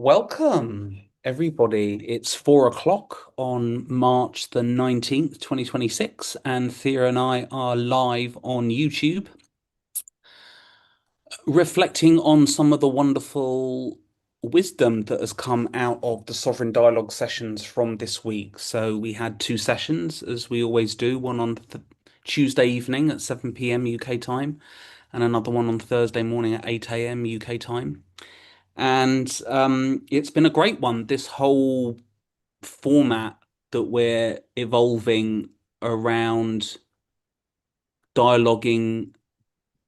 Welcome, everybody. It's 4 o'clock on March the 19th, 2026, and Thea and I are live on YouTube, reflecting on some of the wonderful wisdom that has come out of the Sovereign Dialogue sessions from this week. So we had two sessions, as we always do, one on th Tuesday evening at 7 p.m. UK time, and another one on Thursday morning at 8 a.m. UK time. And it's been a great one. This whole format that we're evolving around dialoguing,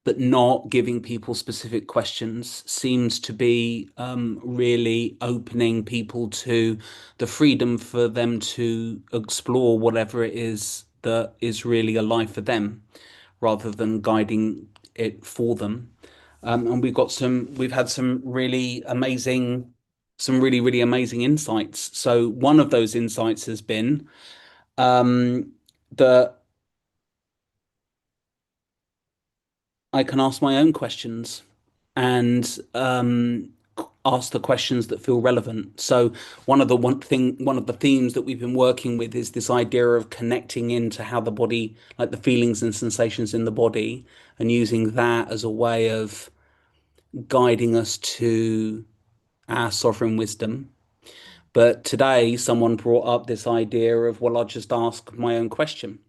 but not giving people specific questions, seems to be really opening people to the freedom for them to explore whatever it is that is really alive for them, rather than guiding it for them. And we've had some really amazing insights. So one of those insights has been that I can ask my own questions and ask the questions that feel relevant. So one of the themes that we've been working with is this idea of connecting into how the body, like the feelings and sensations in the body, and using that as a way of guiding us to our sovereign wisdom. But today, someone brought up this idea of, well, I'll just ask my own question.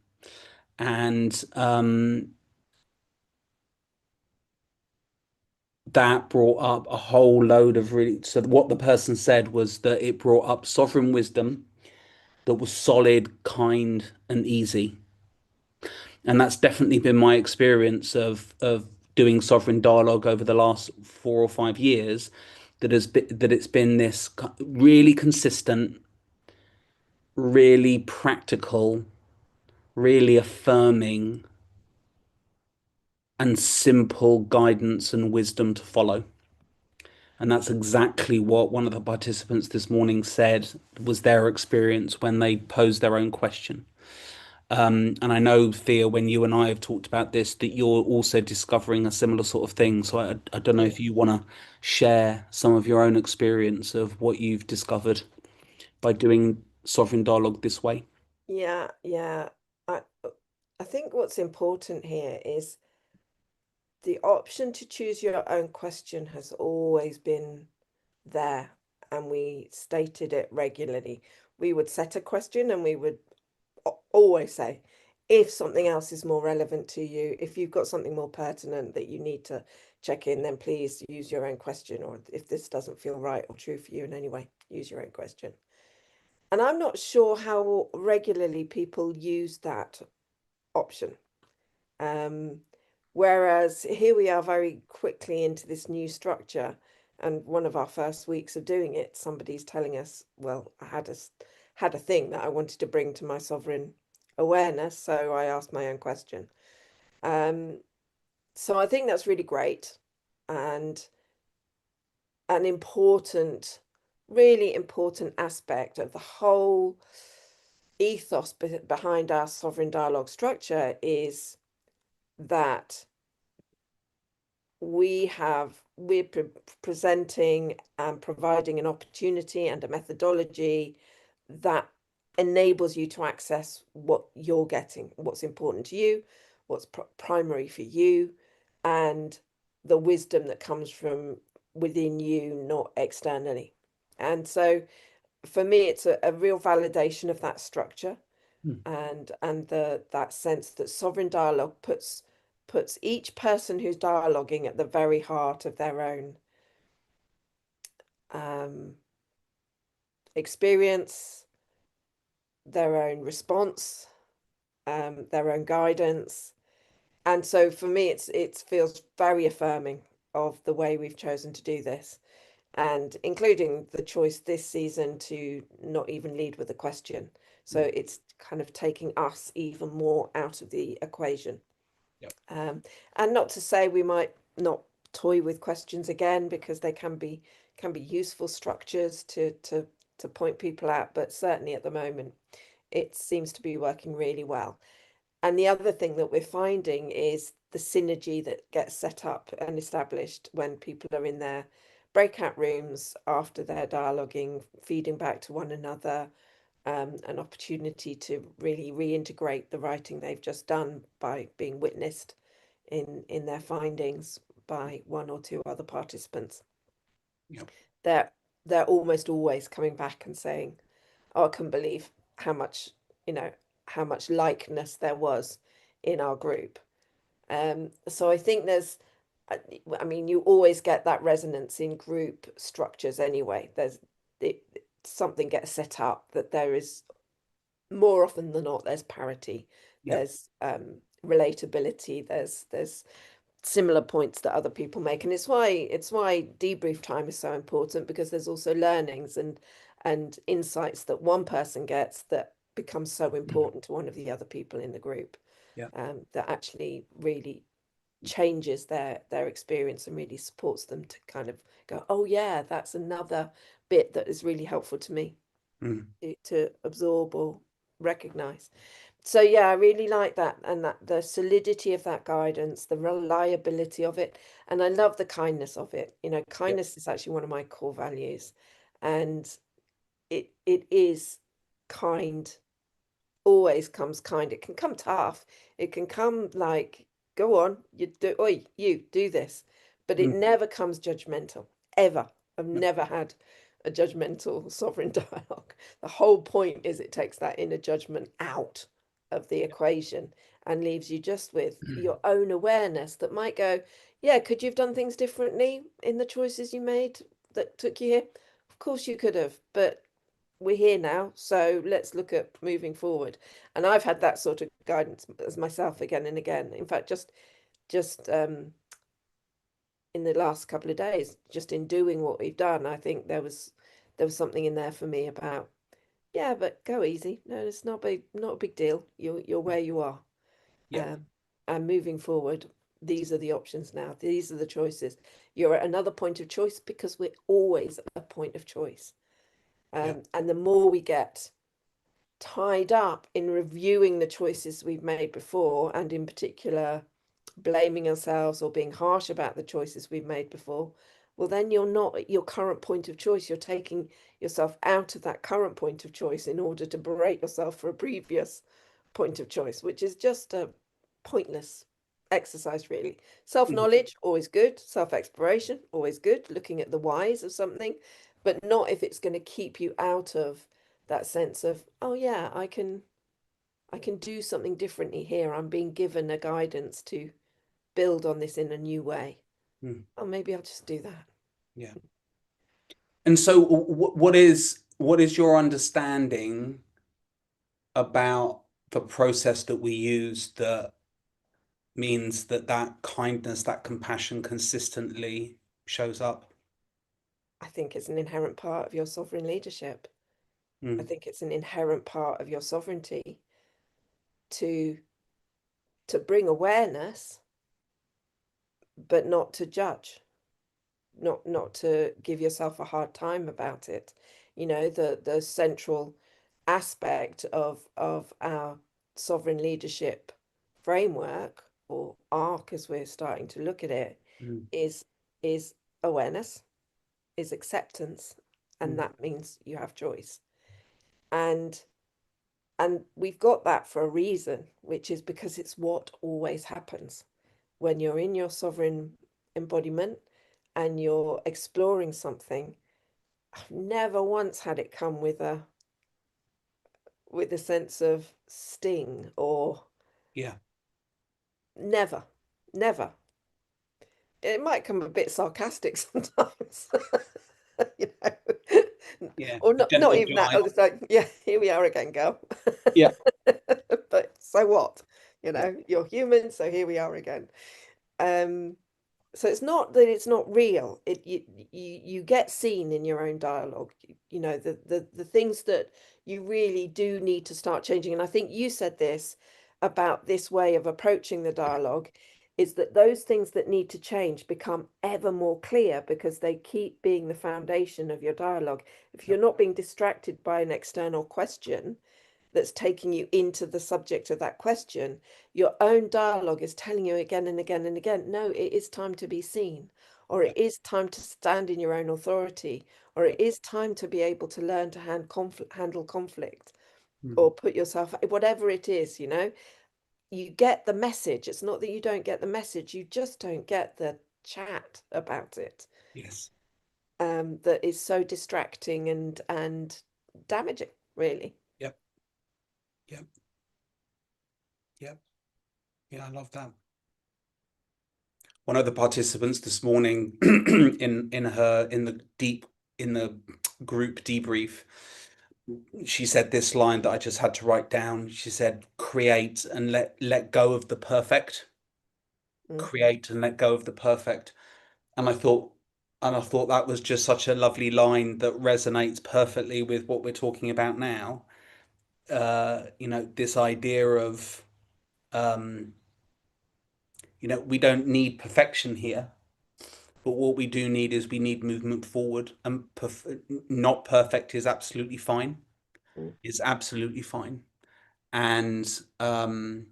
And that brought up a whole load of really. So, what the person said was that it brought up sovereign wisdom that was solid, kind, and easy. And that's definitely been my experience of doing sovereign dialogue over the last 4 or 5 years. That it's been this really consistent, really practical, really affirming and simple guidance and wisdom to follow. And that's exactly what one of the participants this morning said was their experience when they posed their own question. And I know, Thea, when you and I have talked about this, that you're also discovering a similar sort of thing. So I don't know Yeah, if you want to share some of your own experience of what you've discovered by doing sovereign dialogue this way. yeah. I I think what's important here is the option to choose your own question has always been there, and we stated it regularly. We would set a question and we would always say, if something else is more relevant to you, if you've got something more pertinent that you need to check in, then please use your own question. Or if this doesn't feel right or true for you in any way, use your own question. And I'm not sure how regularly people use that option. Um, Whereas here we are very quickly into this new structure. And one of our first weeks of doing it, somebody's telling us, well, had a thing that I wanted to bring to my sovereign awareness. So I asked my own question. Um, so I think that's really great and an important, really important aspect of the whole ethos behind our sovereign dialogue structure is that we're presenting and providing an opportunity and a methodology that enables you to access what you're getting, what's important to you, what's primary for you, and the wisdom that comes from within you, not externally. And so for me, it's a real validation of that structure Hmm. and the that sense that sovereign dialogue puts each person who's dialoguing at the very heart of their own um, experience, their own response, their own guidance. And so for me, it feels very affirming of the way we've chosen to do this, and including the choice this season to not even lead with a question. So it's kind of taking us even more out of the equation. Yep. Um, and not to say we might not toy with questions again because they can be useful structures to point people out, but certainly at the moment it seems to be working really well. And the other thing that we're finding is the synergy that gets set up and established when people are in there breakout rooms after their dialoguing, feeding back to one another, an opportunity to really reintegrate the writing they've just done by being witnessed in their findings by one or two other participants. Yeah. They're they're almost always coming back and saying, "Oh, I couldn't believe how much, you know, how much likeness there was in our group." So I think I I mean, you always get that resonance in group structures anyway. It, something gets set up that there is more often than not, there's parity, Yeah. there's relatability, there's similar points that other people make, and it's why debrief time is so important, because there's also learnings and insights that one person gets that become so important to one of the other people in the group, Yeah. that actually really changes their experience and really supports them to kind of go, oh yeah, that's another bit that is really helpful to me Mm. to absorb or recognize. So yeah, I really like that, and that the solidity of that guidance, the reliability of it, and I love the kindness of it. You know, Yeah. kindness is actually one of my core values, and it is kind, always comes kind. It can come tough. It can come like, go on, you do, oi, you do this, but it Mm. never comes judgmental, ever. I've No. never had a judgmental sovereign dialogue. The whole point is it takes that inner judgment out of the equation and leaves you just with your own awareness that might go, yeah, could you have done things differently in the choices you made that took you here? Of course you could have, but we're here now, so let's look at moving forward. And I've had that sort of guidance as myself again and again. In fact, just in the last couple of days, just in doing what we've done, I think there was something in there for me about, yeah, but go easy. No, it's not a big deal. You're where you are. Yeah. Um, and moving forward, these are the options now. These are the choices. You're at another point of choice because we're always at a point of choice. Yeah. And the more we get tied up in reviewing the choices we've made before, and in particular, blaming ourselves or being harsh about the choices we've made before, well, then you're not at your current point of choice. You're taking yourself out of that current point of choice in order to berate yourself for a previous point of choice, which is just a pointless exercise, really. Mm. Self-knowledge, always good. Self-exploration, always good. Looking at the whys of something, but not if it's going to keep you out of that sense of, oh yeah, I can do something differently here. I'm being given a guidance to build on this in a new way. Mm. Oh, maybe I'll just do that. Yeah. And so, what is your understanding about the process that we use that means that that kindness, that compassion consistently shows up? I think it's an inherent part of your sovereign leadership. I Mm. think it's an inherent part of your sovereignty to bring awareness, but not to judge, not to give yourself a hard time about it. You know, the central aspect of our sovereign leadership framework, or arc as we're starting to look at it, Mm. is is awareness, is acceptance, and Mm. that means you have choice. And we've got that for a reason, which is because it's what always happens when you're in your sovereign embodiment and you're exploring something. I've never once had it come with a sense of sting, or Yeah. never, never. It might come a bit sarcastic sometimes, you know, Yeah. or A not gentle even that. gibe. It's like, yeah, here we are again, girl. Yeah. But so what? You Yeah. know, you're human, so here we are again. Um, so it's not that it's not real. You get seen in your own dialogue. You know, the things that you really do need to start changing. And I think you said this about this way of approaching the dialogue, is that those things that need to change become ever more clear because they keep being the foundation of your dialogue. If Yeah. you're not being distracted by an external question that's taking you into the subject of that question, your own dialogue is telling you again and again and again, no, it is time to be seen. or Yeah. it is time to stand in your own authority, or Yeah. it is time to be able to learn to handle conflict Mm. or put yourself, whatever it is, you get the message. It's not that you don't get the message, you just don't get the chat about it, Yes. that is so distracting and damaging, really. Yep. Yep. Yep. Yeah, I love that. One of the participants this morning in the group debrief, she said this line that I just had to write down. She said, "Create and let go of the perfect. Mm, Create and let go of the perfect." And I thought that was just such a lovely line that resonates perfectly with what we're talking about now. This idea of um, we don't need perfection here. But what we do need is we need movement forward, and not perfect is absolutely fine. mm, It's absolutely fine, and um,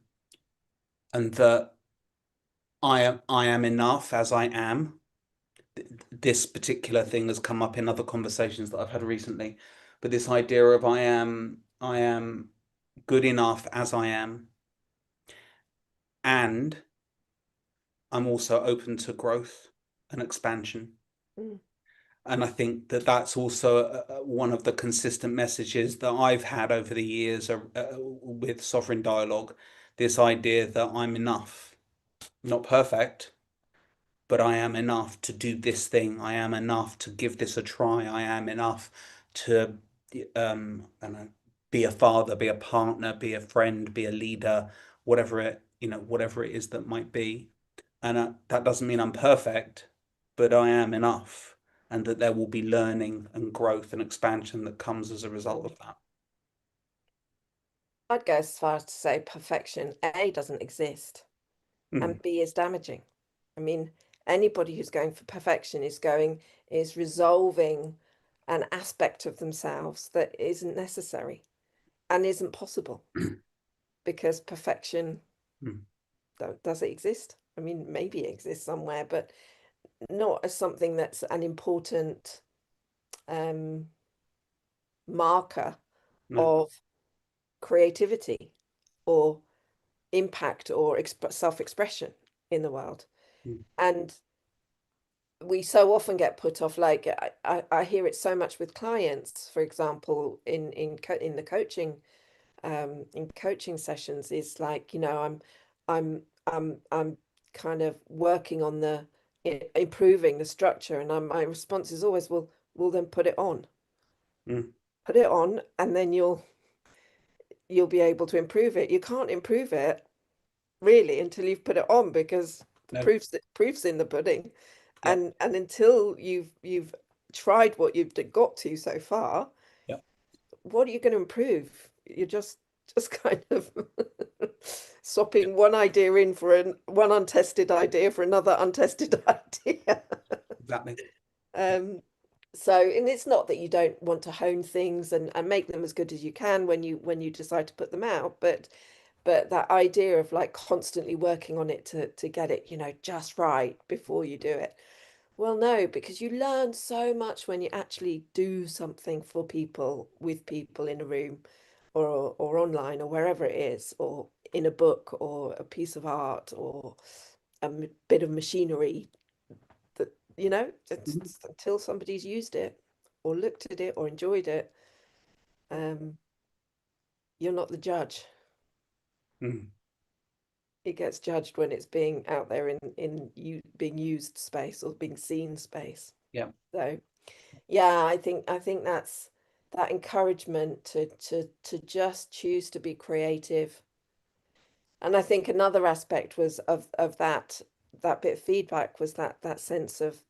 and that I am enough as I am. This particular thing has come up in other conversations that I've had recently, but this idea of I am good enough as I am, and I'm also open to growth and expansion. mm, And I think that that's also one of the consistent messages that I've had over the years with Sovereign Dialogue, this idea that I'm enough, not perfect, but I am enough to do this thing. I am enough to give this a try. I am enough to, I don't know, be a father, be a partner, be a friend, be a leader, whatever it is that might be. And that doesn't mean I'm perfect, but I am enough, and that there will be learning and growth and expansion that comes as a result mm. of that. I'd go as far as to say perfection, A, doesn't exist, Mm, and B, is damaging. I mean, anybody who's going for perfection is resolving an aspect of themselves that isn't necessary and isn't possible, because perfection, mm, does it exist? I mean, maybe it exists somewhere, but not as something that's an important um, marker no. of creativity or impact or self-expression in the world. Mm, And we so often get put off, like I hear it so much with clients, for example, in the coaching, in coaching sessions, is like, I'm kind of working on the improving the structure, and my response is always, well then mm, put it on, and then you'll be able to improve it. You can't improve it really until you've put it on, because the no. proof's in the pudding. Yep. And until you've tried what you've got to so far, Yep. what are you going to improve? You're just kind of Yep. swapping one idea in for one untested idea for another untested idea. Exactly. Yeah. Um, so, and it's not that you don't want to hone things and make them as good as you can when you decide to put them out, but that idea of like constantly working on it to get it, just right before you do it. Well, no, because you learn so much when you actually do something for people, with people in a room, or online, or wherever it is, or in a book or a piece of art or bit of machinery, that, Mhm. it's until somebody's used it or looked at it or enjoyed it, um, you're not the judge. Mm, It gets judged when it's being out there in you being used space or being seen space. yeah. So yeah, I think that's that encouragement to just choose to be creative. And I think another aspect was of that bit of feedback was that sense of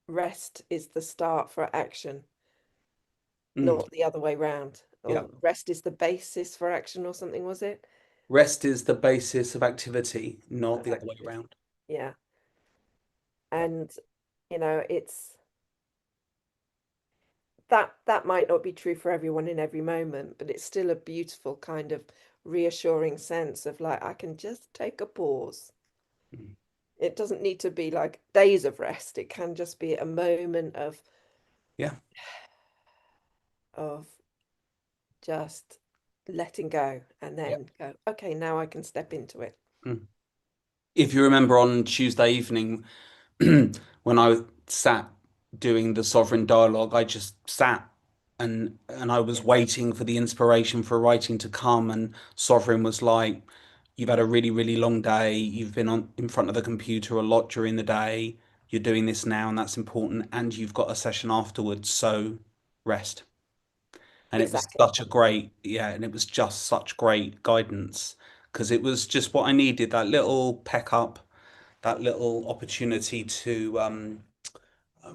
rest is the start for action, Mm, not the other way round. yeah. Or rest is the basis for action, or something, was it? Rest is the basis of activity, not Of the other way activity. around. Yeah. Yeah. And it's that might not be true for everyone in every moment, but it's still a beautiful kind of reassuring sense of like, I can just take a pause. Mm. It doesn't need to be like days of rest. It can just be a moment Yeah. of just letting go and Yeah. then go, okay, now I can step into it. Mm. If you remember on Tuesday evening, when I sat doing the sovereign dialogue, I just sat and I was Yeah, waiting for the inspiration for writing to come. And Sovereign was like, "You've had a really, really long day. You've been on in front of the computer a lot during the day. You're doing this now, and that's important. And you've got a session afterwards, so rest." And it was exactly. such a great, yeah, and it was just such great guidance because it was just what I needed, that little peck up, that little opportunity to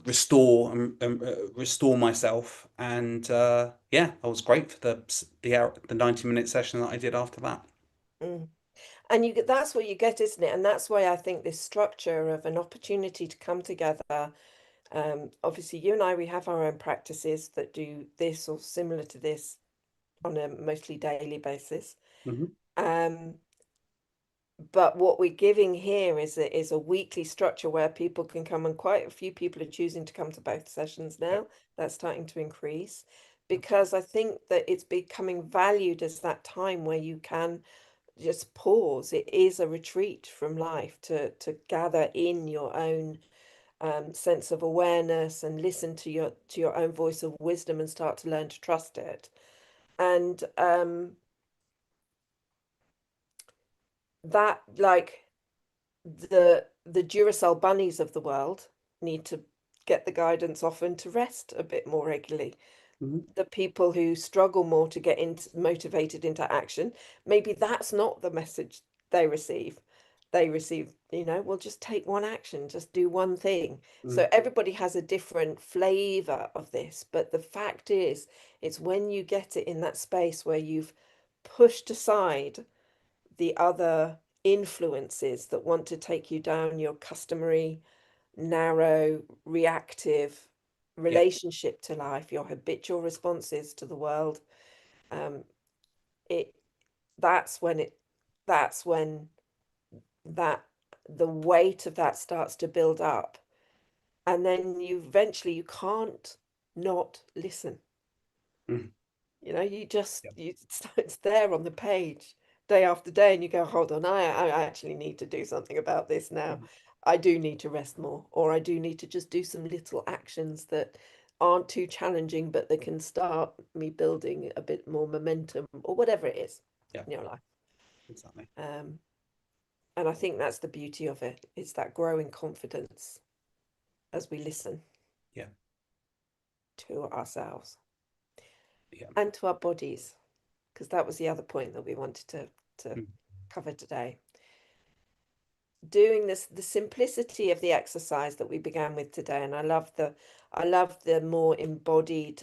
restore myself. And yeah, I was great for the 90-minute session that I did after that. Mm. And you get that's what you get, isn't it? And that's why I think this structure of an opportunity to come together. Obviously, you and I, we have our own practices that do this or similar to this on a mostly daily basis. Hmm. Um, but what we're giving here is a weekly structure where people can come, and quite a few people are choosing to come to both sessions Yep. now. That's starting to increase Yep. because I think that it's becoming valued as that time where you can just pause. It is a retreat from life to gather in your own sense of awareness and listen to your own voice of wisdom and start to learn to trust it. And that like the Duracell bunnies of the world need to get the guidance often to rest a bit more regularly. Hmm. The people who struggle more to get into motivated into action, maybe that's not the message they receive. They receive, well, just take one action, just do one thing. Mm. So everybody has a different flavor of this, but the fact is, it's when you get it in that space where you've pushed aside the other influences that want to take you down your customary, narrow, reactive Yeah. relationship to life, your habitual responses to the world. Um, it that's when that the weight of that starts to build up, and then you can't not listen. Mm. You just Yeah. it's there on the page day after day, and you go, hold on, I actually need to do something about this now. Mm. I do need to rest more, or I do need to just do some little actions that aren't too challenging, but they can start me building a bit more momentum, or whatever it is Yeah. in your life. Exactly. Um, and I think that's the beauty of it. It's that growing confidence as we listen Yeah. to ourselves Yeah. and to our bodies, because that was the other point that we wanted to Mm. cover today. Doing this, the simplicity of the exercise that we began with today, and I love the more embodied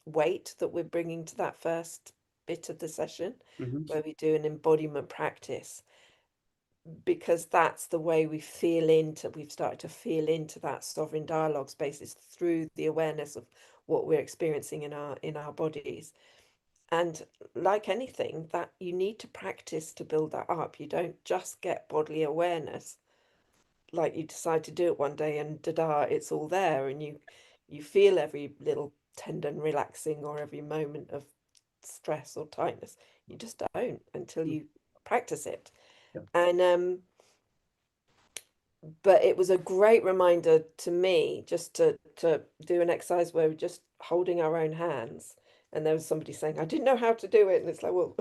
weight that we're bringing to that first bit of the session, Hmm. where we do an embodiment practice, because that's the way we've started to feel into that sovereign dialogue spaces through the awareness of what we're experiencing in our bodies. And like anything, that you need to practice to build that up. You don't just get bodily awareness like you decide to do it one day and da-da, it's all there, and you feel every little tendon relaxing or every moment of stress or tightness. You just don't until you practice it. Yeah. And but it was a great reminder to me just to do an exercise where we're just holding our own hands. And there was somebody saying, I didn't know how to do it. And it's like, well,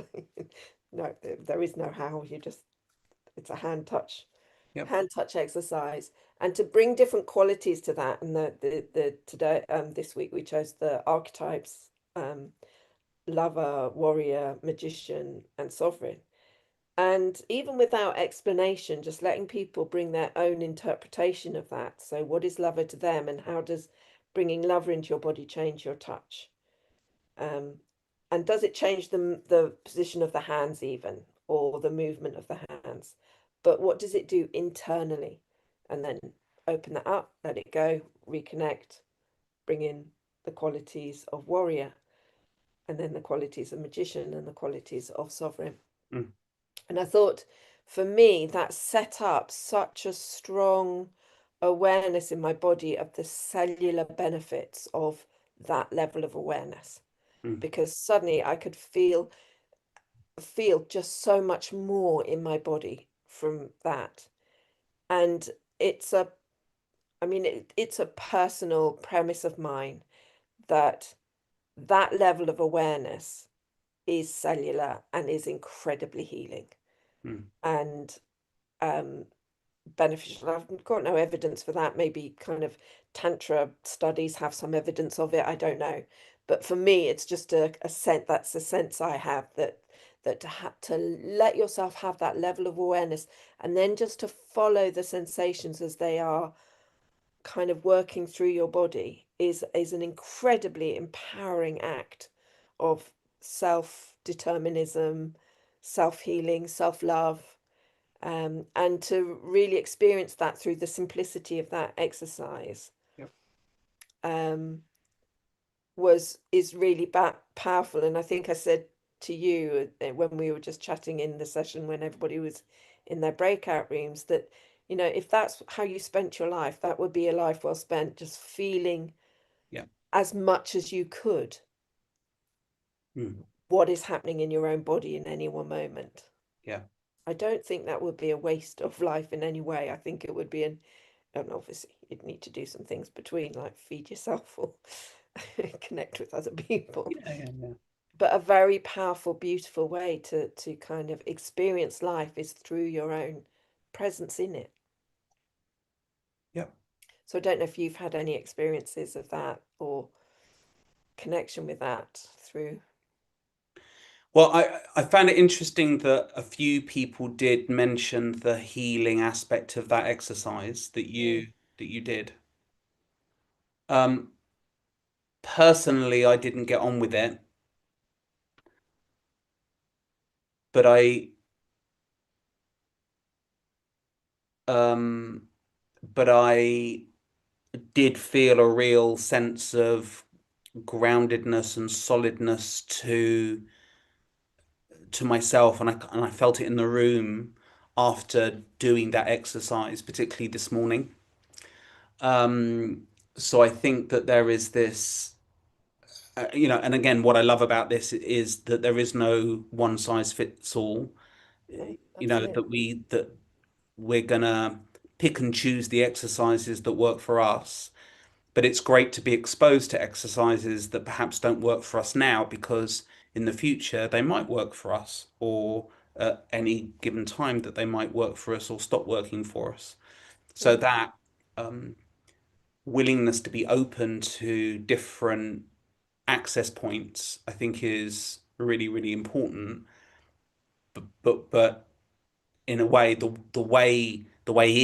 no, there is no how. It's a Yep. hand touch exercise, and to bring different qualities to that. And the today this week we chose the archetypes, lover, warrior, magician, and sovereign. And even without explanation, just letting people bring their own interpretation of that. So, what is lover to them, and how does bringing lover into your body change your touch? Um, and does it change the position of the hands even, or the movement of the hands? But what does it do internally? And then open that up, let it go, reconnect, bring in the qualities of warrior, and then the qualities of magician and the qualities of sovereign. Mm. And I thought for me, that set up such a strong awareness in my body of the cellular benefits of that level of awareness, Mm, because suddenly I could feel just so much more in my body from that. And it's a, I mean, it's a personal premise of mine that that level of awareness is cellular and is incredibly healing mm. and um, beneficial. I've got no evidence for that. Maybe kind of tantra studies have some evidence of it. I don't know. But for me, it's just a sense, that's a sense I have that to let yourself have that level of awareness and then just to follow the sensations as they are kind of working through your body is an incredibly empowering act of self-determinism, self-healing, self-love, and to really experience that through the simplicity of that exercise Yep. um, was is really powerful. And I think I said to you when we were just chatting in the session when everybody was in their breakout rooms that, you know, if that's how you spent your life, that would be a life well spent, just feeling Yeah. as much as you could Mm, what is happening in your own body in any one moment. yeah. I don't think that would be a waste of life in any way. I think it would be an, and obviously you'd need to do some things between, like feed yourself or connect with other people. Yeah. Yeah. Yeah. But a very powerful, beautiful way to kind of experience life is through your own presence in it. Yep. So I don't know if you've had any experiences of that or connection with that through. Well, I found it interesting that a few people did mention the healing aspect of that exercise Mm, that you did. Um, Personally, I didn't get on with it, but um, I did feel a real sense of groundedness and solidness to myself, and I felt it in the room after doing that exercise, particularly this morning. Um, so I think that there is this, and again, what I love about this is that there is no one size fits all. no, that's it. That we're gonna pick and choose the exercises that work for us. But it's great to be exposed to exercises that perhaps don't work for us now because in the future they might work for us, or at any given time that they might work for us or stop working for us. So Mm, that um, willingness to be open to different access points, I think, is really, really important. But in a way, the way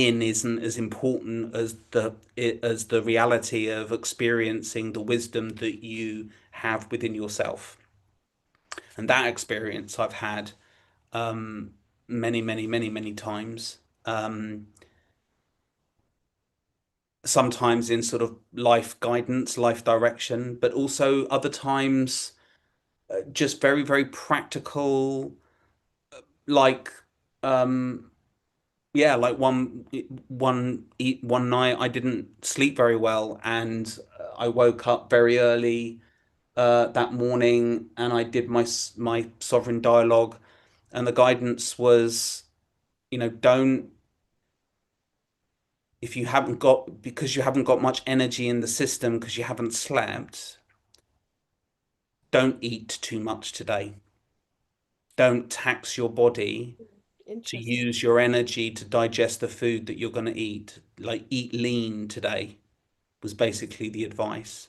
in isn't as important as the reality of experiencing the wisdom that you have within yourself. And that experience I've had um, many, many, many, many times. Um, Sometimes in sort of life guidance, life direction, but also other times just very, very practical, like um, yeah, like one night I didn't sleep very well, and I woke up very early that morning, and I did my sovereign dialogue, and the guidance was, don't, if you haven't got, because you haven't got much energy in the system because you haven't slept, don't eat too much today. Don't tax your body to interesting. use your energy to digest the food that you're going to eat. Like, eat lean today was basically the advice.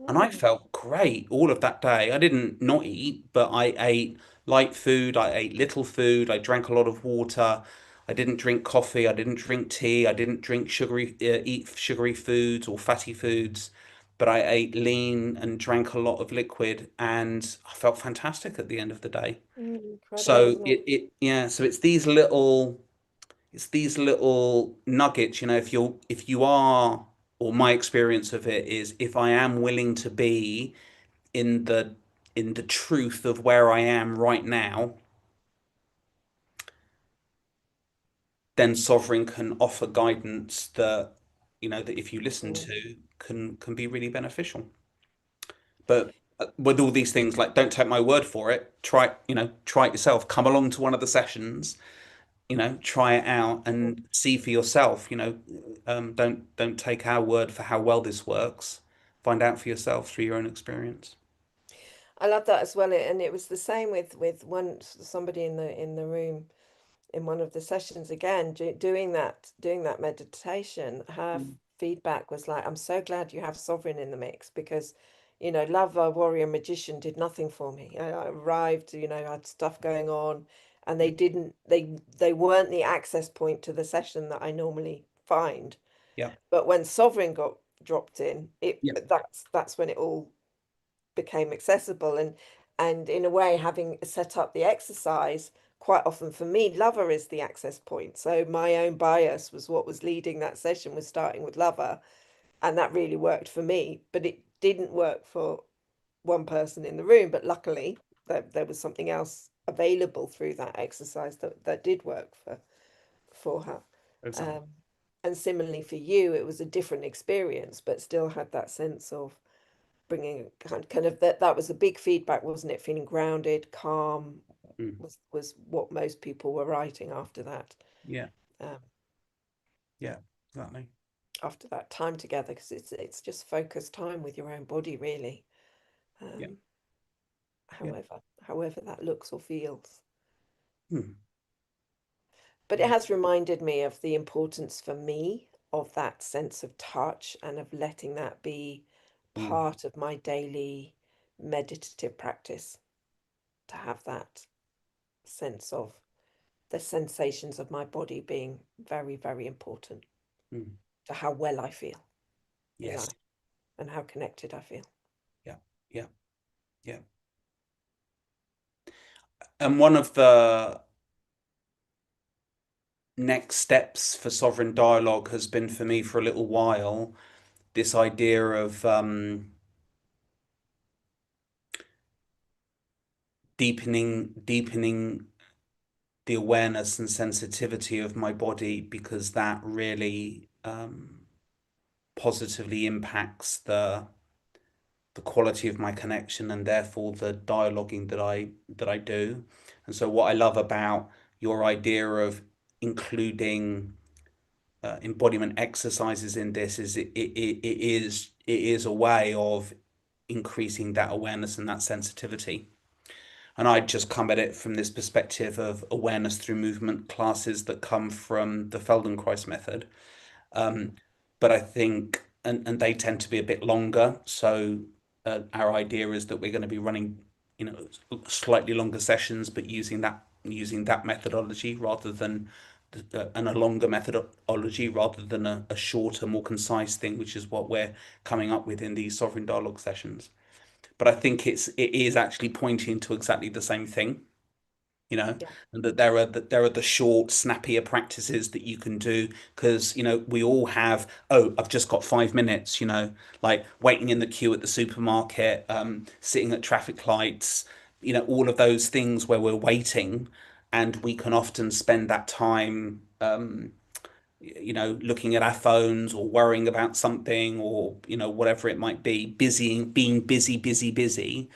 And I Mm, felt great all of that day. I didn't not eat, but I ate light food. I ate little food. I drank a lot of water. I didn't drink coffee. I didn't drink tea. I didn't eat sugary foods or fatty foods. But I ate lean and drank a lot of liquid, and I felt fantastic at the end of the day. incredible, So isn't it? yeah. So it's these little nuggets, if you are, or my experience of it is, if I am willing to be in the truth of where I am right now, then Sovereign can offer guidance that, that if you listen Mm. to, can be really beneficial. But with all these things, like, don't take my word for it. Try it yourself. Come along to one of the sessions, try it out Mm. and see for yourself. Don't take our word for how well this works. Find out for yourself through your own experience. I love that as well. And it was the same with one somebody in the room in one of the sessions again, doing that meditation. Her Mm. feedback was like, I'm so glad you have Sovereign in the mix because, Lover, Warrior, Magician did nothing for me. I arrived, I had stuff going on, and Yeah, they weren't the access point to the session that I normally find. yeah, But when Sovereign got dropped in, it yeah, that's when it all became accessible. And in a way, having set up the exercise, quite often for me, Lover is the access point. So my own bias was what was leading that session, was starting with Lover, and that really worked for me. But it didn't work for one person in the room. But luckily, there was something else available through that exercise that did work for her. exactly. Um, and similarly for you, it was a different experience, but still had that sense of bringing kind of that was a big feedback, wasn't it? Feeling grounded, calm Mm. was what most people were writing after that. Yeah, Um, yeah, exactly. after that time together, because it's just focused time with your own body, really. Yeah, Um, yeah. however that looks or feels. Mm. But it Yeah. has reminded me of the importance for me of that sense of touch and of letting that be Mm. part of my daily meditative practice, to have that sense of the sensations of my body being very, very important Mm. to how well I feel in Yes. life and how connected I feel. Yeah, yeah, yeah. And one of the next steps for sovereign dialogue has been for me for a little while this idea of deepening the awareness and sensitivity of my body, because that really positively impacts the quality of my connection and therefore the dialoguing that I do. And so what I love about your idea of including embodiment exercises in this is it is a way of increasing that awareness and that sensitivity. And I just come at it from this perspective of awareness through movement classes that come from the Feldenkrais method. Um, but I think, and they tend to be a bit longer. So our idea is that we're going to be running, slightly longer sessions, but using that methodology rather than and a longer methodology rather than a shorter, more concise thing, which is what we're coming up with in these sovereign dialogue sessions. But I think it is actually pointing to exactly the same thing, Yeah. and that there are the short, snappier practices that you can do, because we all have, oh, I've just got 5 minutes, like waiting in the queue at the supermarket, sitting at traffic lights, all of those things where we're waiting, and we can often spend that time looking at our phones or worrying about something, or whatever it might be, being busy, busy, busy.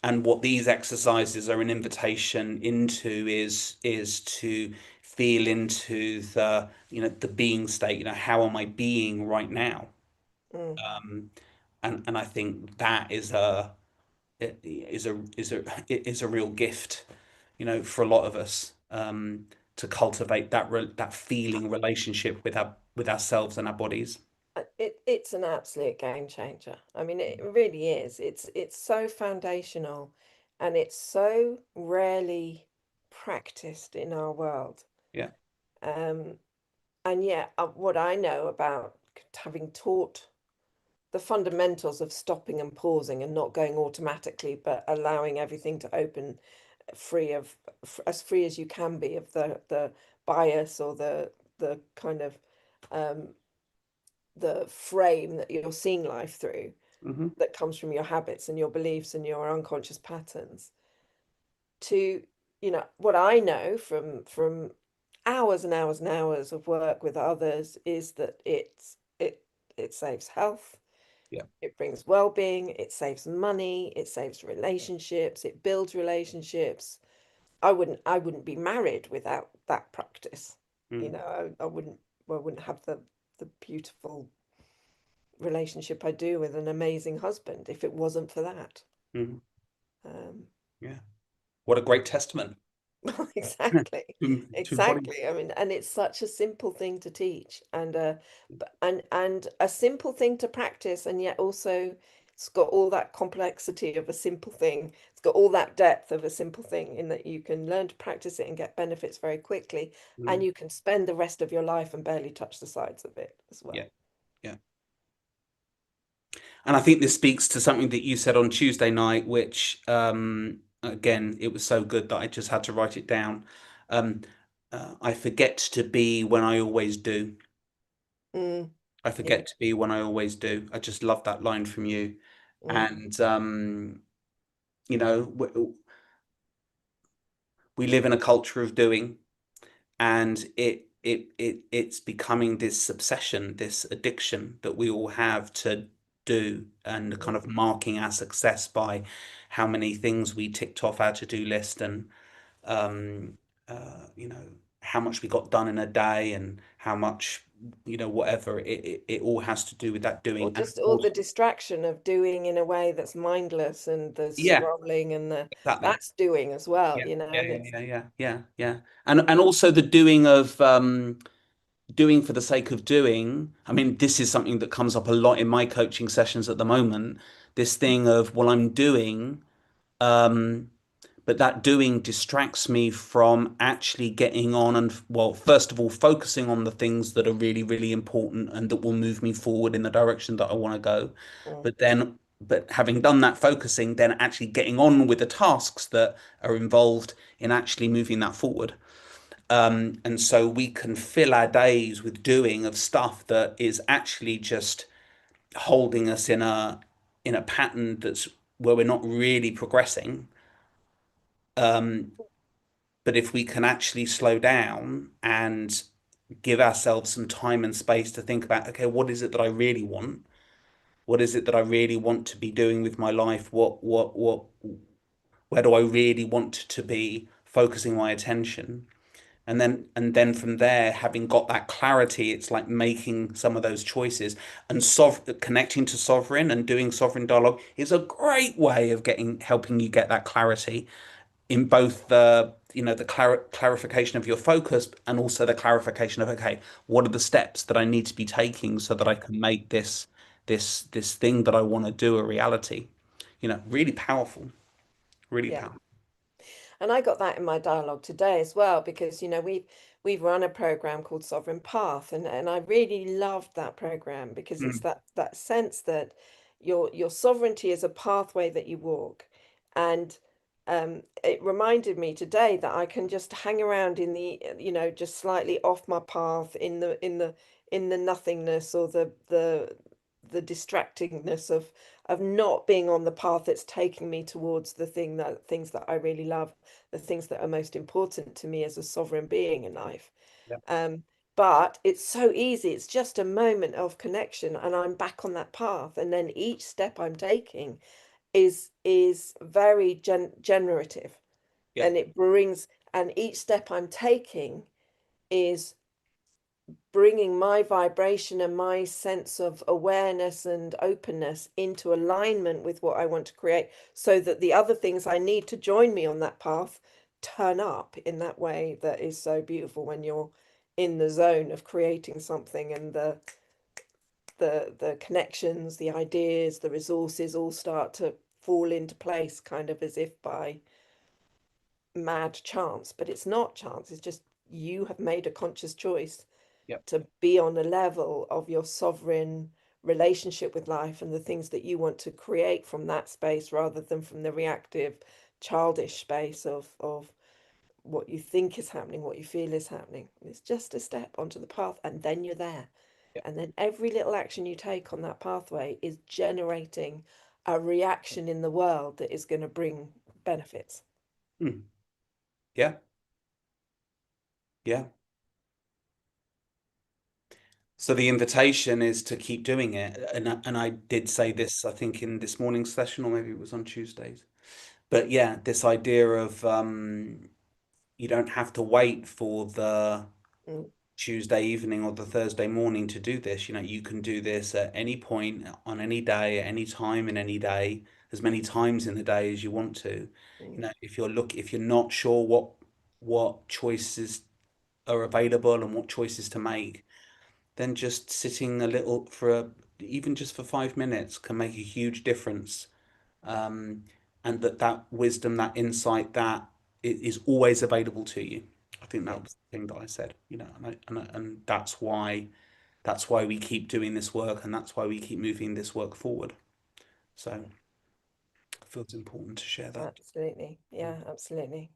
And what these exercises are an invitation into is to feel into the being state. How am I being right now? Mm. Um, and I think that is a real gift, for a lot of us, to cultivate that feeling relationship with ourselves and our bodies. It's an absolute game changer. I mean, it really is. It's so foundational, and it's so rarely practiced in our world. Yeah. Um, and yet, what I know about having taught the fundamentals of stopping and pausing and not going automatically, but allowing everything to open free of as free as you can be of the bias or the kind of um, the frame that you're seeing life through, Hmm. that comes from your habits and your beliefs and your unconscious patterns, to what I know from hours and hours and hours of work with others is that it saves health, Yeah. it brings well-being, it saves money, it saves relationships, it builds relationships. I wouldn't be married without that practice. You Mm, know, I wouldn't have the beautiful relationship I do with an amazing husband if it wasn't for that. mm, Um, yeah. What a great testament exactly, to body. exactly. I mean, and it's such a simple thing to teach, and a simple thing to practice, and yet also it's got all that complexity of a simple thing. It's got all that depth of a simple thing in that you can learn to practice it and get benefits very quickly, and Mm, you can spend the rest of your life and barely touch the sides of it as yeah. well. Yeah. And I think this speaks to something that you said on Tuesday night, which, again, it was so good that I just had to write it down. Um, I forget to be when I always do. Mm, I yeah. forget to be when I always do. I just love that line from you. Mm, And, you know, we live in a culture of doing, and it's becoming this obsession, this addiction that we all have to do, and kind mm. of marking our success by how many things we ticked off our to-do list, and um you know, how much we got done in a day, and how much, you know, whatever, it all has to do with that Or doing. And of just all course, the distraction of doing in a way that's mindless and the yeah, scrolling and the exactly. that's doing as well, Yeah, you know, yeah, and yeah, it's yeah, yeah, yeah, yeah. And also the doing of doing for the sake of doing. I mean, this is something that comes up a lot in my coaching sessions at the moment. This thing of, well, I'm doing, um, but that doing distracts me from actually getting on and, well, first of all, focusing on the things that are really, really important and that will move me forward in the direction that I want to go. mm, But having done that focusing, then actually getting on with the tasks that are involved in actually moving that forward. And so we can fill our days with doing of stuff that is actually just holding us in a pattern that's where we're not really progressing. Um, but if we can actually slow down and give ourselves some time and space to think about, okay, what is it that I really want? What is it that I really want to be doing with my life? Where do I really want to be focusing my attention? And then from there, having got that clarity, it's like making some of those choices, and connecting to sovereign and doing sovereign dialogue is a great way of getting helping you get that clarity in both the, you know, the clarification of your focus, and also the clarification of, okay, what are the steps that I need to be taking so that I can make this thing that I want to do a reality. You know, really powerful, really yeah. powerful. And I got that in my dialogue today as well, because you know we've run a program called Sovereign Path, and I really loved that program because it's Mm, that sense that your sovereignty is a pathway that you walk, and it reminded me today that I can just hang around in the, you know, just slightly off my path in the nothingness, or the distractingness of not being on the path that's taking me towards things that I really love, the things that are most important to me as a sovereign being in life. yeah, Um, but it's so easy. It's just a moment of connection, and I'm back on that path. And then each step I'm taking is very generative, yeah, and it brings. And each step I'm taking is bringing my vibration and my sense of awareness and openness into alignment with what I want to create, so that the other things I need to join me on that path turn up in that way that is so beautiful when you're in the zone of creating something, and the connections, the ideas, the resources all start to fall into place, kind of as if by mad chance. But it's not chance, it's just you have made a conscious choice yeah, to be on a level of your sovereign relationship with life and the things that you want to create from that space, rather than from the reactive childish space of what you think is happening, what you feel is happening. It's just a step onto the path, and then you're there. yeah. And then every little action you take on that pathway is generating a reaction in the world that is going to bring benefits. Mm, yeah, yeah. So the invitation is to keep doing it, and I did say this, I think, in this morning's session, or maybe it was on Tuesdays. But yeah, this idea of you don't have to wait for the Mm, Tuesday evening or the Thursday morning to do this. You know, you can do this at any point on any day, at any time in any day, as many times in the day as you want to. You mm, know, if you're not sure what choices are available and what choices to make, then just sitting a little for even just for 5 minutes can make a huge difference. Um, and that wisdom, that insight, that is always available to you. I think yeah, that was the thing that I said, you know, and that's why we keep doing this work, and that's why we keep moving this work forward. So yeah, I feel it's important to share that. absolutely. Yeah, absolutely.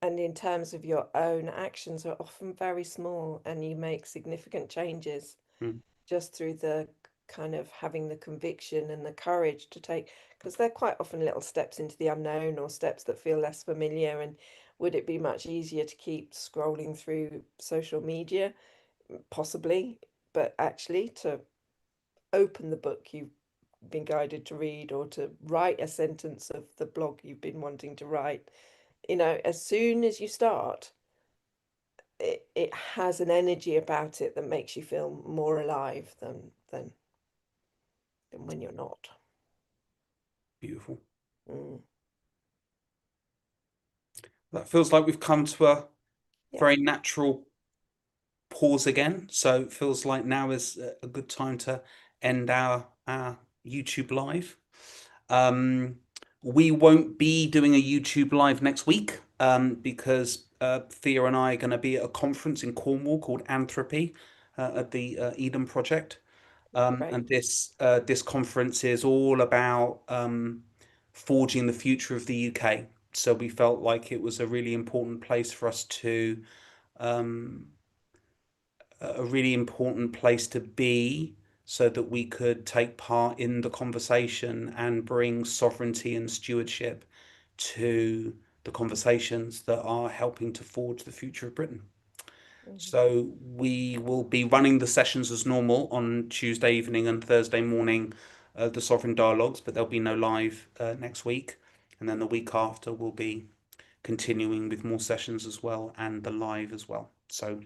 And in terms of your own actions are often very small, and you make significant changes Mm, just through the kind of having the conviction and the courage to take, because they're quite often little steps into the unknown or steps that feel less familiar. And would it be much easier to keep scrolling through social media? Possibly, but actually to open the book you've been guided to read, or to write a sentence of the blog you've been wanting to write, as soon as you start, it has an energy about it that makes you feel more alive than when you're not. beautiful. Mm, That feels like we've come to a yeah, very natural pause again. So it feels like now is a good time to end our YouTube live. Um, we won't be doing a YouTube live next week because Thea and I are going to be at a conference in Cornwall called Anthropy at the Eden Project. great. And this conference is all about forging the future of the UK. So we felt like it was a really important place for us to um, a really important place to be so that we could take part in the conversation and bring sovereignty and stewardship to the conversations that are helping to forge the future of Britain. Mhm. So we will be running the sessions as normal on Tuesday evening and Thursday morning, the Sovereign Dialogues, but there'll be no live next week. And then the week after, we'll be continuing with more sessions as well and the live as well. So